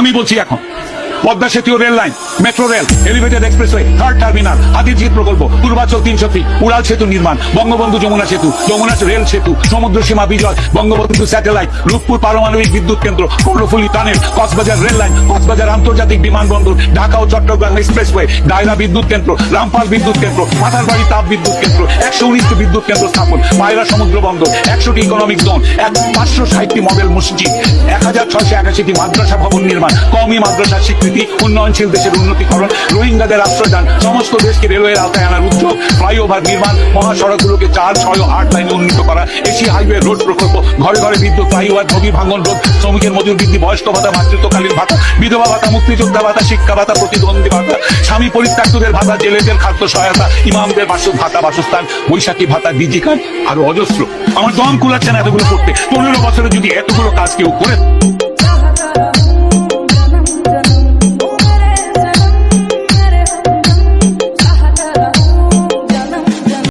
আমি বলছি এখন পদ্মা সেতু rail line, metro rail, elevated expressway, third terminal, Hatirjheel প্রকল্প, পূর্বাচল 300 ফিট, উড়াল সেতু নির্মাণ, বঙ্গবন্ধু যমুনা সেতু, যমুনা রেল সেতু, সমুদ্র সীমা বিজয়, বঙ্গবন্ধু স্যাটেলাইট, রূপপুর পারমাণবিক বিদ্যুৎ কেন্দ্র, Karnaphuli tunnel, Cox's Bazar rail line, Cox's Bazar আন্তর্জাতিক বিমানবন্দর, ঢাকা ও চট্টগ্রাম এক্সপ্রেসওয়ে, দায়রা বিদ্যুৎ কেন্দ্র, রামপাল বিদ্যুৎ কেন্দ্র, মাথারবাড়ি তাপ বিদ্যুৎ কেন্দ্র, 119টি বিদ্যুৎ কেন্দ্র স্থাপন, পায়রা সমুদ্র বন্দর, 100টি ইকোনমিক জোন, 560টি মডেল মসজিদ, 1681টি মাদ্রাসা ভবন নির্মাণ, কওমি মাদ্রাসার স্বীকৃতি, উন্নয়নশীল দেশের উন্নতিকরণ, রোহিঙ্গাদের আশ্রয়দান, সমস্ত দেশকে রেলওয়ের আওতায় আনার উদ্যোগ, ফ্লাইওভার নির্মাণ, মহাসড়কগুলোকে 4, 6 ও 8 লাইনে উন্নীত করা, এশিয়া হাইওয়ে রোড প্রকল্প, ঘরে ঘরে বিদ্যুৎ, ফ্লাইওভার, ঢগি ভাঙন রোধ, শ্রমিকের মজুর বৃদ্ধি, বয়স্ক ভাতা, মাতৃত্বকালীন ভাতা, বিধবা ভাতা, মুক্তিযোদ্ধা ভাতা, শিক্ষা ভাতা, প্রতিদ্বন্দ্বী ভাতা, স্বামী পরিত্যক্তদের ভাতা, জেলেদের খাদ্য সহায়তা, ইমামদের বাসস্থান ভাতা, বাসস্থান, বৈশাখী ভাতা, ডিজি কার্ড, আরো অজস্র। আমার দম কুলাচ্ছে না এতগুলো করতে। 15 বছরে যদি এতগুলো কাজ কেউ করে